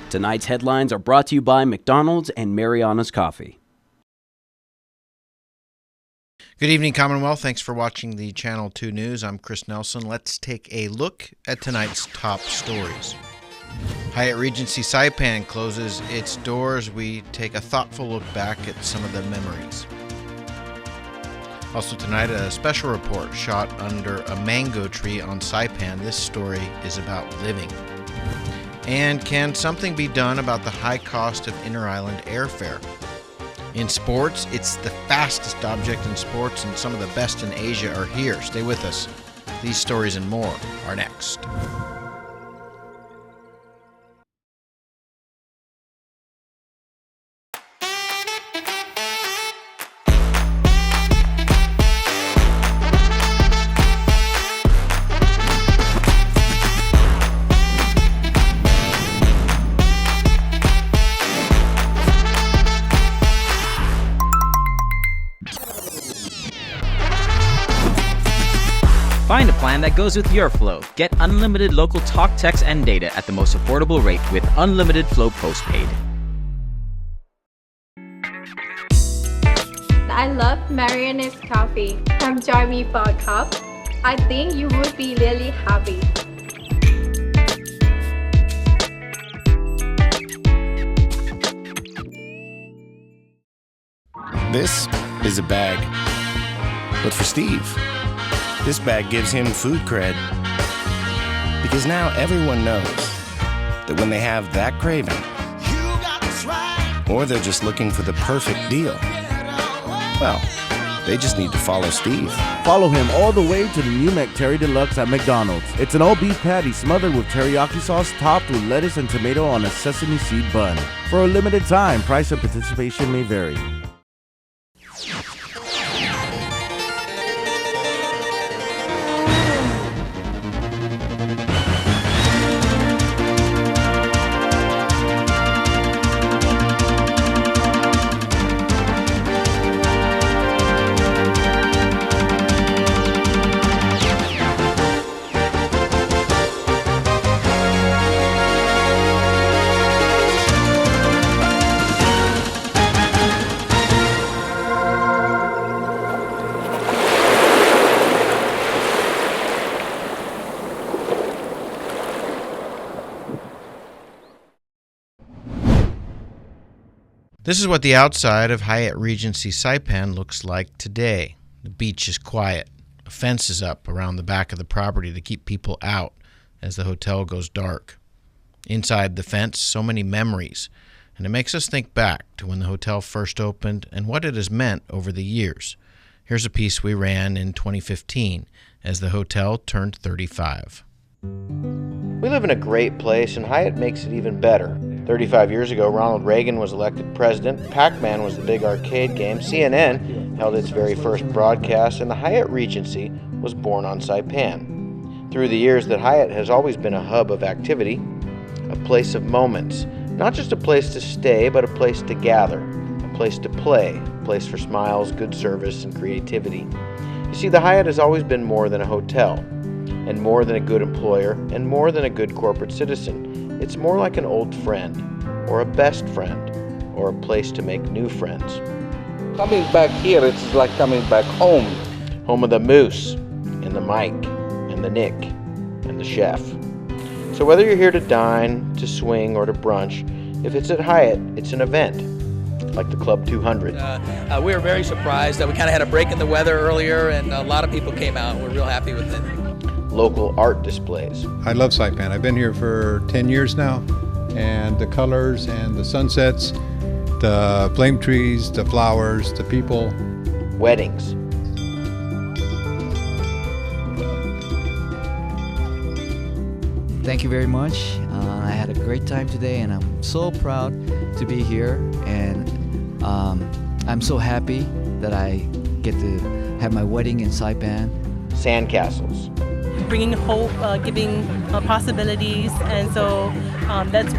Tonight's headlines are brought to you by McDonald's and Mariana's Coffee. Good evening, Commonwealth. Thanks for watching the Channel 2 News. I'm Chris Nelson. Let's take a look at tonight's top stories. Hyatt Regency Saipan closes its doors. We take a thoughtful look back at some of the memories. Also tonight, a special report shot under a mango tree on Saipan. This story is about living. And can something be done about the high cost of inter-island airfare? In sports, it's the fastest object in sports, and some of the best in Asia are here. Stay with us. These stories and more are next. Find a plan that goes with your flow. Get unlimited local talk, text, and data at the most affordable rate with Unlimited Flow Postpaid. I love Mariana's Coffee. Come join me for a cup. I think you would be really happy. This is a bag, but for Steve. This bag gives him food cred. Because now everyone knows that when they have that craving, or they're just looking for the perfect deal, well, they just need to follow Steve. Follow him all the way to the new McTerry Deluxe at McDonald's. It's an all-beef patty smothered with teriyaki sauce topped with lettuce and tomato on a sesame seed bun. For a limited time, price and participation may vary. This is what the outside of Hyatt Regency Saipan looks like today. The beach is quiet. A fence is up around the back of the property to keep people out as the hotel goes dark. Inside the fence, so many memories, and it makes us think back to when the hotel first opened and what it has meant over the years. Here's a piece we ran in 2015 as the hotel turned 35. We live in a great place, and Hyatt makes it even better. 35 years ago, Ronald Reagan was elected president, Pac-Man was the big arcade game, CNN held its very first broadcast, and the Hyatt Regency was born on Saipan. Through the years, that Hyatt has always been a hub of activity, a place of moments, not just a place to stay, but a place to gather, a place to play, a place for smiles, good service, and creativity. You see, the Hyatt has always been more than a hotel, and more than a good employer, and more than a good corporate citizen. It's more like an old friend, or a best friend, or a place to make new friends. Coming back here, it's like coming back home. Home of the Moose, and the Mike, and the Nick, and the Chef. So whether you're here to dine, to swing, or to brunch, if it's at Hyatt, it's an event, like the Club 200. We were very surprised that we kind of had a break in the weather earlier, and a lot of people came out. We're real happy with it. Local art displays. I love Saipan. I've been here for 10 years now, and the colors and the sunsets, the flame trees, the flowers, the people. Weddings. Thank you very much. I had a great time today, and I'm so proud to be here, and I'm so happy that I get to have my wedding in Saipan. Sandcastles. Bringing hope, giving possibilities, and so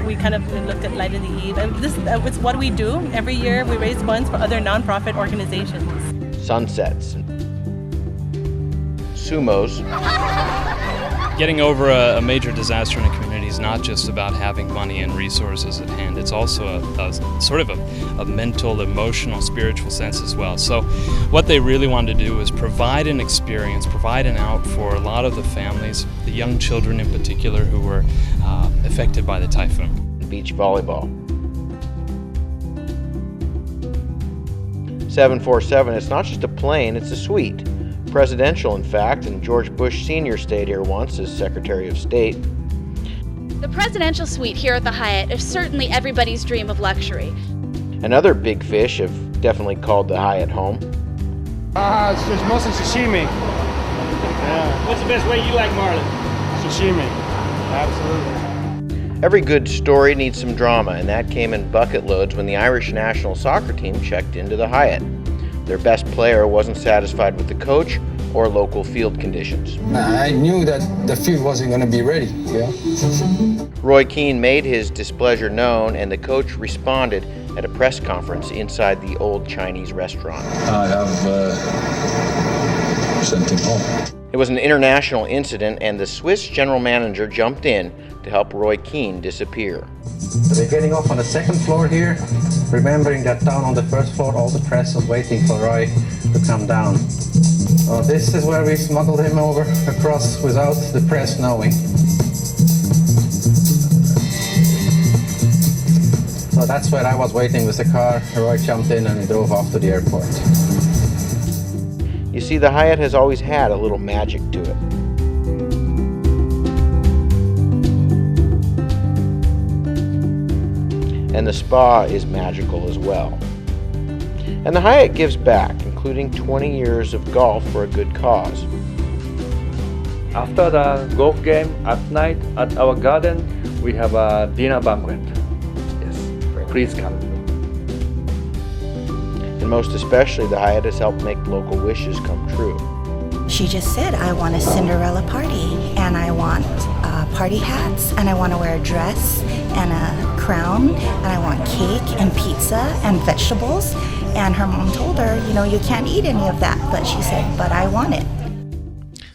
we kind of looked at Light in the Eve. And this is what we do every year. We raise funds for other nonprofit organizations. Sunsets. Sumos. Getting over a major disaster in a community is not just about having money and resources at hand. It's also a sort of a mental, emotional, spiritual sense as well. So what they really wanted to do was provide an experience, provide an out for a lot of the families, the young children in particular, who were affected by the typhoon. Beach volleyball. 747, it's not just a plane, it's a suite. Presidential, in fact, and George Bush Sr. stayed here once as Secretary of State. The presidential suite here at the Hyatt is certainly everybody's dream of luxury. Another big fish have definitely called the Hyatt home. It's mostly sashimi. Yeah. What's the best way you like marlin? Sashimi. Absolutely. Every good story needs some drama, and that came in bucket loads when the Irish national soccer team checked into the Hyatt. Their best player wasn't satisfied with the coach or local field conditions. I knew that the field wasn't going to be ready. Yeah. Roy Keane made his displeasure known, and the coach responded at a press conference inside the old Chinese restaurant. I have sent him home. It was an international incident, and the Swiss general manager jumped in to help Roy Keane disappear. So we're getting off on the second floor here, remembering that down on the first floor all the press was waiting for Roy to come down. This is where we smuggled him over across without the press knowing. So that's where I was waiting with the car. Roy jumped in and we drove off to the airport. You see, the Hyatt has always had a little magic to it. And the spa is magical as well. And the Hyatt gives back, including 20 years of golf for a good cause. After the golf game at night at our garden, we have a dinner banquet. Yes, please come. And most especially, the Hyatt has helped make local wishes come true. She just said, I want a Cinderella party, and I want party hats, and I want to wear a dress and a crown, and I want cake and pizza and vegetables. And her mom told her, you can't eat any of that, but she said, but I want it.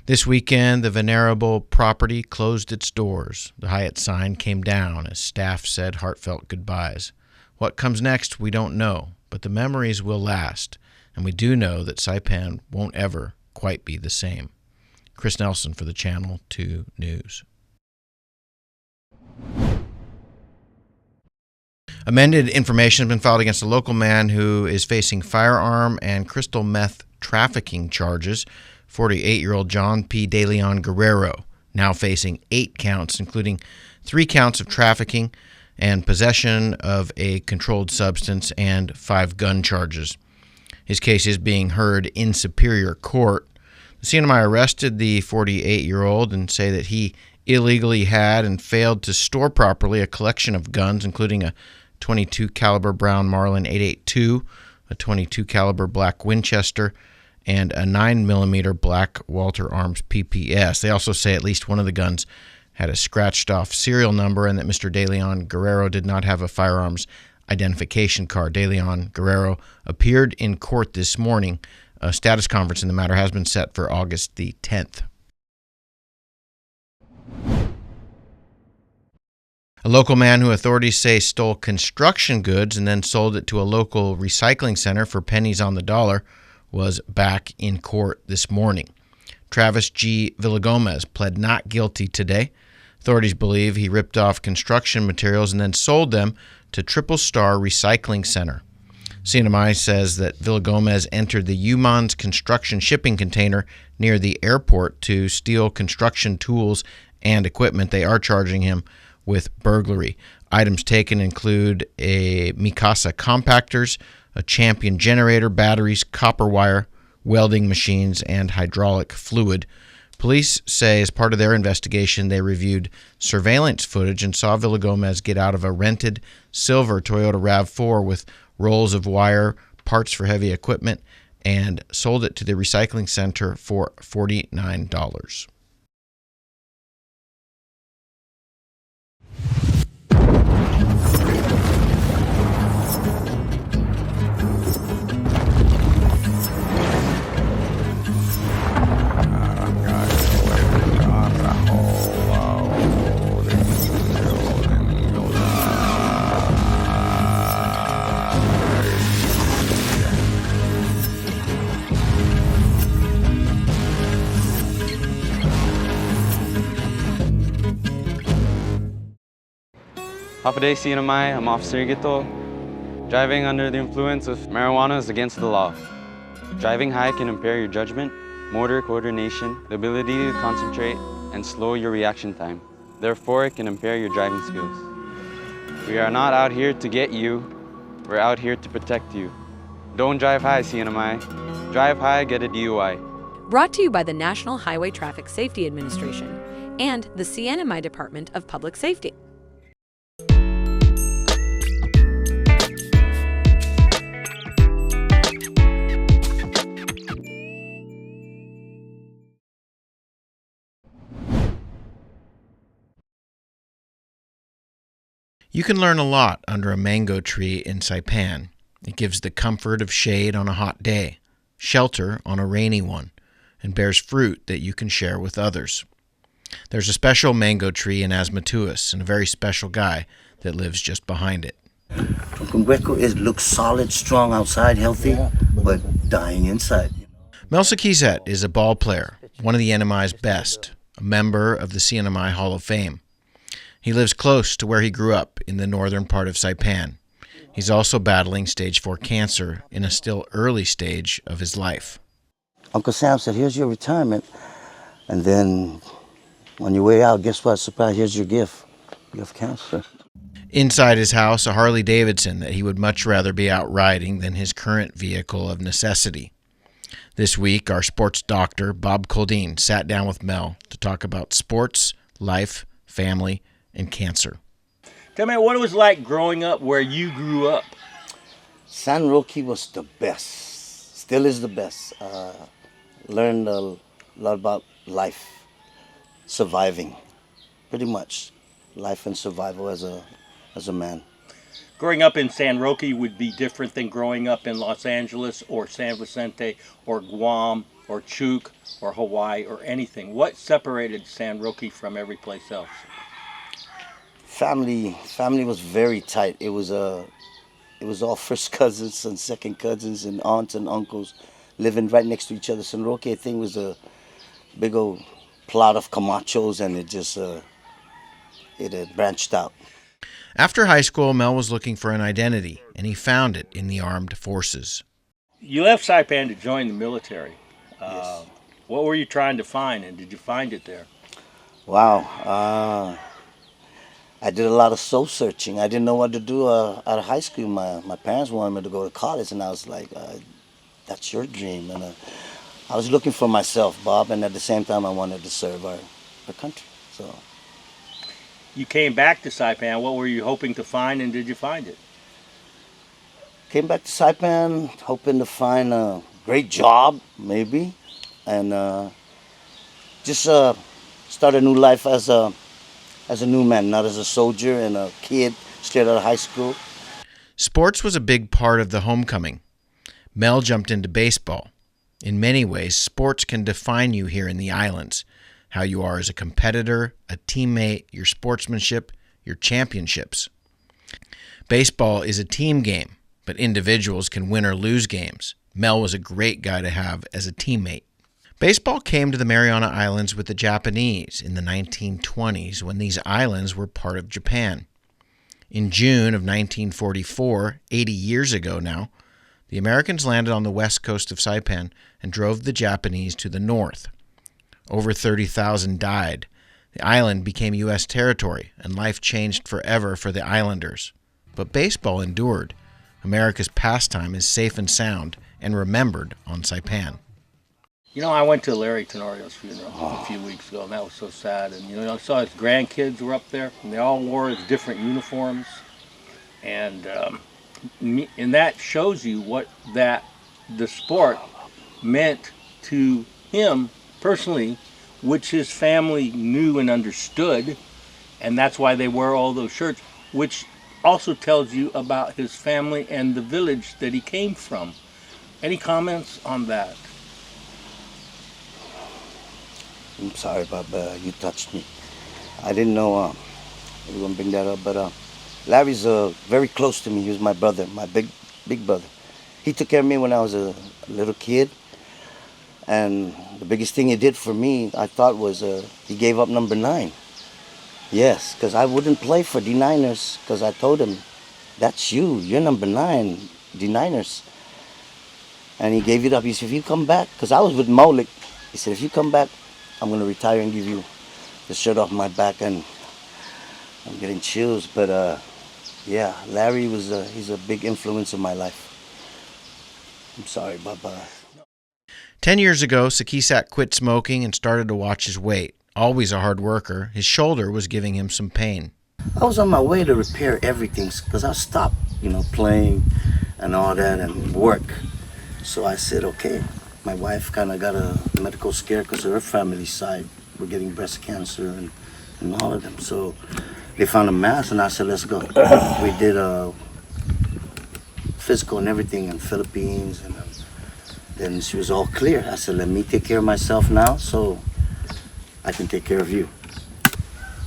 This weekend, the venerable property closed its doors. The Hyatt sign came down as staff said heartfelt goodbyes. What comes next, we don't know, but the memories will last, and we do know that Saipan won't ever quite be the same. Chris Nelson for the Channel 2 News. Amended information has been filed against a local man who is facing firearm and crystal meth trafficking charges. 48-year-old John P. De Leon Guerrero, now facing 8 counts, including 3 counts of trafficking and possession of a controlled substance and 5 gun charges. His case is being heard in Superior Court. The CNMI arrested the 48-year-old and say that he illegally had and failed to store properly a collection of guns, including a .22 caliber Brown Marlin 882, a .22 caliber Black Winchester, and a 9mm Black Walter Arms PPS. They also say at least one of the guns had a scratched-off serial number and that Mr. De Leon Guerrero did not have a firearms identification card. De Leon Guerrero appeared in court this morning. A status conference in the matter has been set for August the 10th. A local man who authorities say stole construction goods and then sold it to a local recycling center for pennies on the dollar was back in court this morning. Travis G. Villagomez pled not guilty today. Authorities believe he ripped off construction materials and then sold them to Triple Star Recycling Center. CNMI says that Villagomez entered the Umans construction shipping container near the airport to steal construction tools and equipment. They are charging him with burglary. Items taken include a Mikasa compactors, a Champion generator, batteries, copper wire, welding machines, and hydraulic fluid. Police say as part of their investigation, they reviewed surveillance footage and saw Villagomez get out of a rented silver Toyota RAV4 with rolls of wire, parts for heavy equipment, and sold it to the recycling center for $49. Hapaday CNMI, I'm Officer Igito. Driving under the influence of marijuana is against the law. Driving high can impair your judgment, motor coordination, the ability to concentrate, and slow your reaction time. Therefore, it can impair your driving skills. We are not out here to get you, we're out here to protect you. Don't drive high, CNMI. Drive high, get a DUI. Brought to you by the National Highway Traffic Safety Administration and the CNMI Department of Public Safety. You can learn a lot under a mango tree in Saipan. It gives the comfort of shade on a hot day, shelter on a rainy one, and bears fruit that you can share with others. There's a special mango tree in Asmatuas and a very special guy that lives just behind it. Tungungweco looks solid, strong outside, healthy, but dying inside. Mel Sakizet is a ball player, one of the NMI's best, a member of the CNMI Hall of Fame. He lives close to where he grew up in the northern part of Saipan. He's also battling stage 4 cancer in a still early stage of his life. Uncle Sam said, here's your retirement. And then on your way out, guess what? Surprise, here's your gift. You have cancer. Inside his house, a Harley Davidson that he would much rather be out riding than his current vehicle of necessity. This week, our sports doctor, Bob Coldine, sat down with Mel to talk about sports, life, family, and cancer. Tell me what it was like growing up where you grew up. San Roque was the best, still is the best. Learned a lot about life, surviving, pretty much. Life and survival as a man. Growing up in San Roque would be different than growing up in Los Angeles or San Vicente or Guam or Chuuk or Hawaii or anything. What separated San Roque from every place else? Family was very tight. It was all first cousins and second cousins and aunts and uncles living right next to each other. San Roque, I think, was a big old plot of Camachos, and it just it branched out. After high school, Mel was looking for an identity, and he found it in the armed forces. You left Saipan to join the military. Yes. What were you trying to find, and did you find it there? Wow. I did a lot of soul searching. I didn't know what to do out of high school. My parents wanted me to go to college, and I was like, that's your dream. And I was looking for myself, Bob, and at the same time I wanted to serve our country. So you came back to Saipan. What were you hoping to find, and did you find it? Came back to Saipan hoping to find a great job, maybe, and just start a new life as a new man, not as a soldier and a kid straight out of high school. Sports was a big part of the homecoming. Mel jumped into baseball. In many ways, sports can define you here in the islands, how you are as a competitor, a teammate, your sportsmanship, your championships. Baseball is a team game, but individuals can win or lose games. Mel was a great guy to have as a teammate. Baseball came to the Mariana Islands with the Japanese in the 1920s when these islands were part of Japan. In June of 1944, 80 years ago now, the Americans landed on the west coast of Saipan and drove the Japanese to the north. Over 30,000 died. The island became U.S. territory, and life changed forever for the islanders. But baseball endured. America's pastime is safe and sound and remembered on Saipan. You know, I went to Larry Tenorio's funeral a few weeks ago, and that was so sad. And, you know, I saw his grandkids were up there, and they all wore different uniforms. And that shows you what the sport meant to him personally, which his family knew and understood. And that's why they wear all those shirts, which also tells you about his family and the village that he came from. Any comments on that? I'm sorry, Bob, you touched me. I didn't know we were going to bring that up, but Larry's very close to me. He was my brother, my big brother. He took care of me when I was a little kid, and the biggest thing he did for me, I thought, was he gave up number 9. Yes, because I wouldn't play for D-Niners because I told him, that's you. You're number 9, D-Niners. And he gave it up. He said, if you come back, because I was with Molik, he said, if you come back, I'm going to retire and give you the shirt off my back. And I'm getting chills. But yeah, Larry he's a big influence in my life. I'm sorry, bye-bye. 10 years ago, Sakisat quit smoking and started to watch his weight. Always a hard worker, his shoulder was giving him some pain. I was on my way to repair everything because I stopped, playing and all that and work. So I said, okay. My wife kind of got a medical scare because of her family side. We're getting breast cancer and all of them. So they found a mass and I said, let's go. We did a physical and everything in Philippines, and then she was all clear. I said, let me take care of myself now so I can take care of you.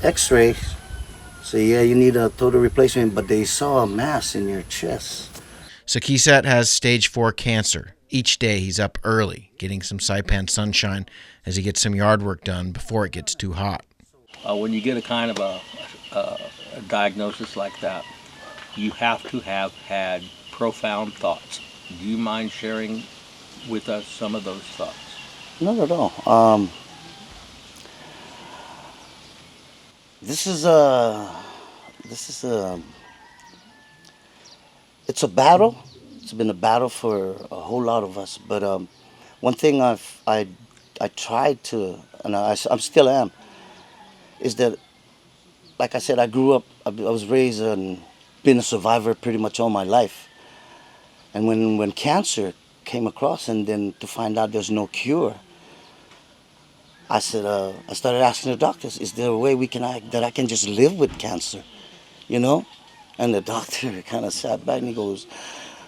X-ray. So yeah, you need a total replacement, but they saw a mass in your chest. Sakisat has stage 4 cancer. Each day he's up early, getting some Saipan sunshine as he gets some yard work done before it gets too hot. When you get a kind of a diagnosis like that, you have to have had profound thoughts. Do you mind sharing with us some of those thoughts? Not at all. It's a battle. It's been a battle for a whole lot of us. But one thing I tried to, and I still am, is that, like I said, I grew up, I was raised and been a survivor pretty much all my life. And when cancer came across, and then to find out there's no cure, I said, I started asking the doctors, is there a way that I can just live with cancer, And the doctor kind of sat back and he goes,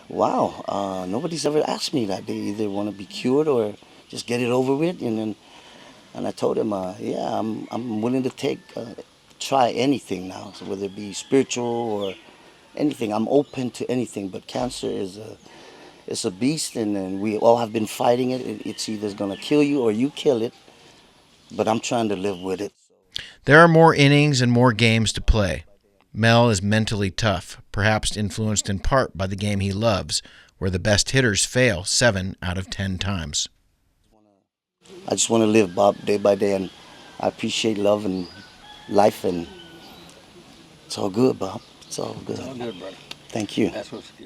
wow, nobody's ever asked me that. They either want to be cured or just get it over with. And I told him, yeah, I'm willing to try anything now, so whether it be spiritual or anything. I'm open to anything, but cancer it's a beast, and we all have been fighting it. It's either going to kill you or you kill it, but I'm trying to live with it. There are more innings and more games to play. Mel is mentally tough, perhaps influenced in part by the game he loves, where the best hitters fail 7 out of 10 times. I just want to live, Bob, day by day, and I appreciate love and life, and it's all good, Bob. It's all good. It's all good, brother. Thank you.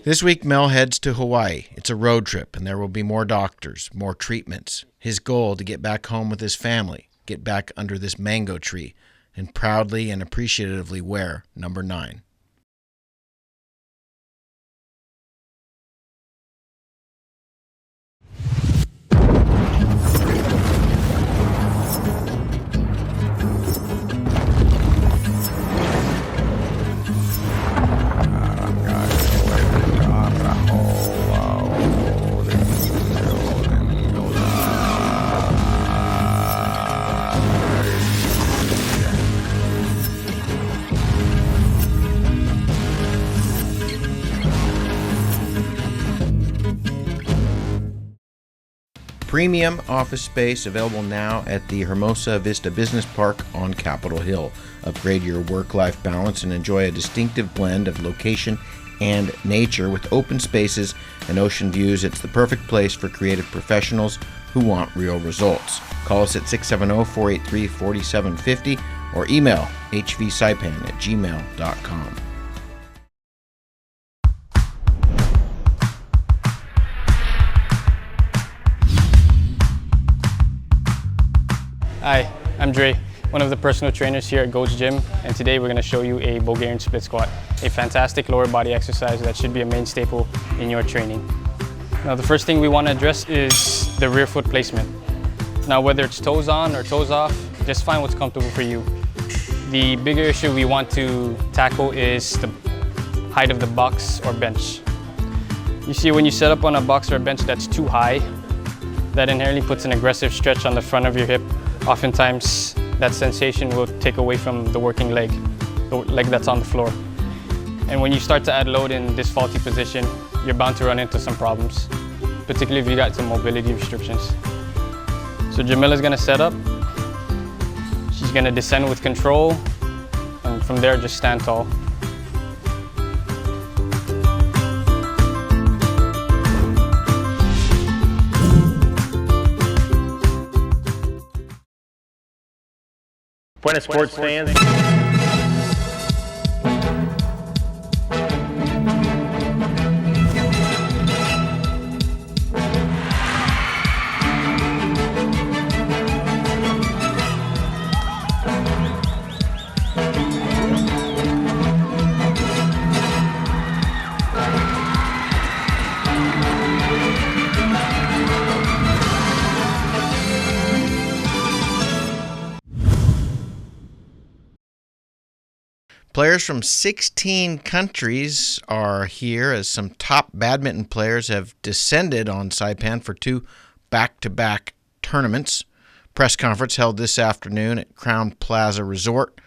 This week, Mel heads to Hawaii. It's a road trip, and there will be more doctors, more treatments. His goal to get back home with his family, get back under this mango tree, and proudly and appreciatively wear number 9. Premium office space available now at the Hermosa Vista Business Park on Capitol Hill. Upgrade your work-life balance and enjoy a distinctive blend of location and nature with open spaces and ocean views. It's the perfect place for creative professionals who want real results. Call us at 670-483-4750 or email hvsaipan@gmail.com. Hi, I'm Dre, one of the personal trainers here at Gold's Gym, and today we're going to show you a Bulgarian split squat, a fantastic lower body exercise that should be a main staple in your training. Now the first thing we want to address is the rear foot placement. Now whether it's toes on or toes off, just find what's comfortable for you. The bigger issue we want to tackle is the height of the box or bench. You see, when you set up on a box or a bench that's too high, that inherently puts an aggressive stretch on the front of your hip. Oftentimes, that sensation will take away from the working leg, the leg that's on the floor. And when you start to add load in this faulty position, you're bound to run into some problems, particularly if you got some mobility restrictions. So Jamila's gonna set up. She's gonna descend with control, and from there just stand tall. Buenas sports fans. Players from 16 countries are here as some top badminton players have descended on Saipan for 2 back-to-back tournaments. Press conference held this afternoon at Crown Plaza Resort.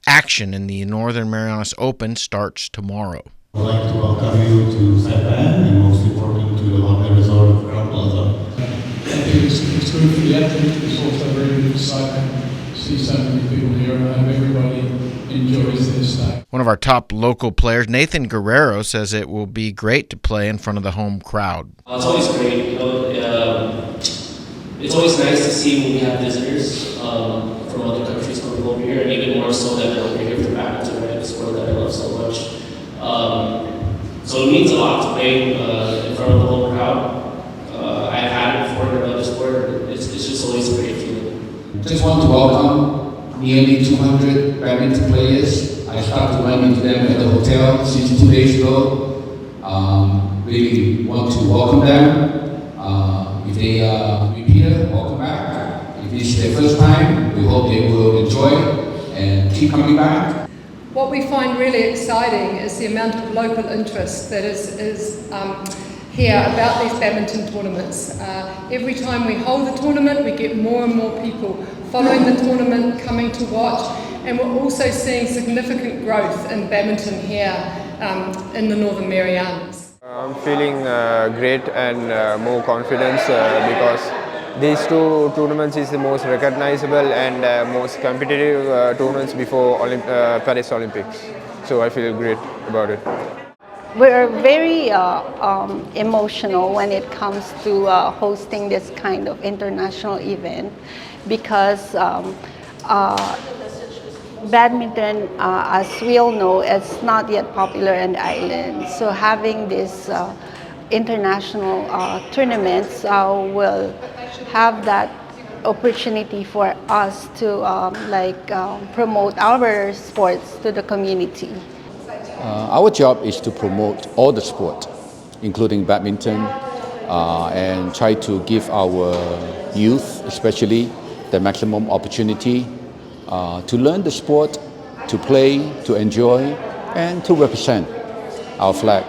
Action in the Northern Marianas Open starts tomorrow. I'd like to welcome you to Saipan and most important to the lovely resort of Crown Plaza. I think it's good for the athletes, it's also very good for Saipan to see so many people here, and I hope everybody enjoys this day. One of our top local players, Nathan Guerrero, says it will be great to play in front of the home crowd. It's always great, it's always nice to see when we have visitors from other countries coming over here, and even more so that they're over here for badminton, right? The sport that I love so much. So it means a lot to play in front of the home crowd. I've had it before in another sport. It's just always a great feeling. Just want to welcome nearly 200 badminton players. I started running to them at the hotel 62 days ago. Really want to welcome them. If they are repeater, welcome back. If it's their first time, we hope they will enjoy and keep coming back. What we find really exciting is the amount of local interest that is here about these badminton tournaments. Every time we hold the tournament, we get more and more people following the tournament, coming to watch, and we're also seeing significant growth in badminton here in the Northern Marianas. I'm feeling great and more confidence because these 2 tournaments is the most recognizable and most competitive tournaments before Paris Olympics. So I feel great about it. We're very emotional when it comes to hosting this kind of international event because badminton, as we all know, is not yet popular in the island. So having these international tournaments will have that opportunity for us to promote our sports to the community. Our job is to promote all the sport, including badminton, and try to give our youth, especially, the maximum opportunity to learn the sport, to play, to enjoy, and to represent our flag.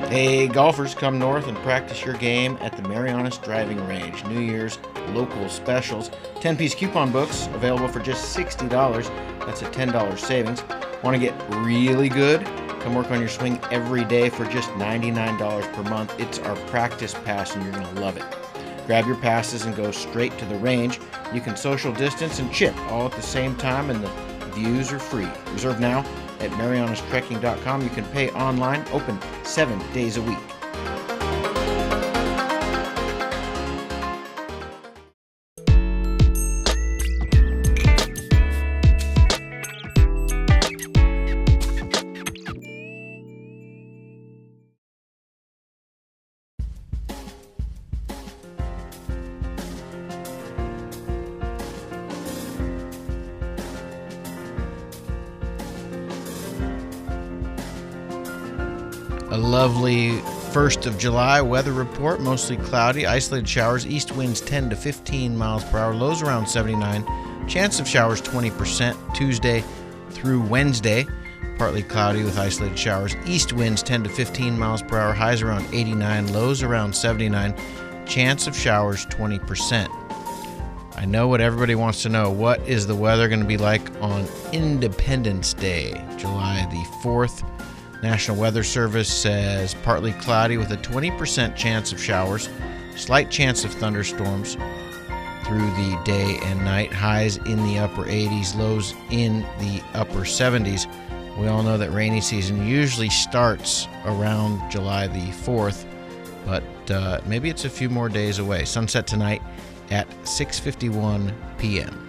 Hey, golfers, come north and practice your game at the Marianas Driving Range. New Year's local specials. 10-piece coupon books available for just $60. That's a $10 savings. Want to get really good? Come work on your swing every day for just $99 per month. It's our practice pass and you're going to love it. Grab your passes and go straight to the range. You can social distance and chip all at the same time, and the views are free. Reserve now at marianastrekking.com. You can pay online, open 7 days a week. A lovely 1st of July weather report, mostly cloudy, isolated showers, east winds 10 to 15 miles per hour, lows around 79, chance of showers 20% Tuesday through Wednesday. Partly cloudy with isolated showers. East winds 10 to 15 miles per hour. Highs around 89. Lows around 79. Chance of showers 20%. I know what everybody wants to know. What is the weather going to be like on Independence Day, July the 4th? National Weather Service says partly cloudy with a 20% chance of showers. Slight chance of thunderstorms through the day and night. Highs in the upper 80s. Lows in the upper 70s. We all know that rainy season usually starts around July the 4th, but maybe it's a few more days away. Sunset tonight at 6:51 p.m.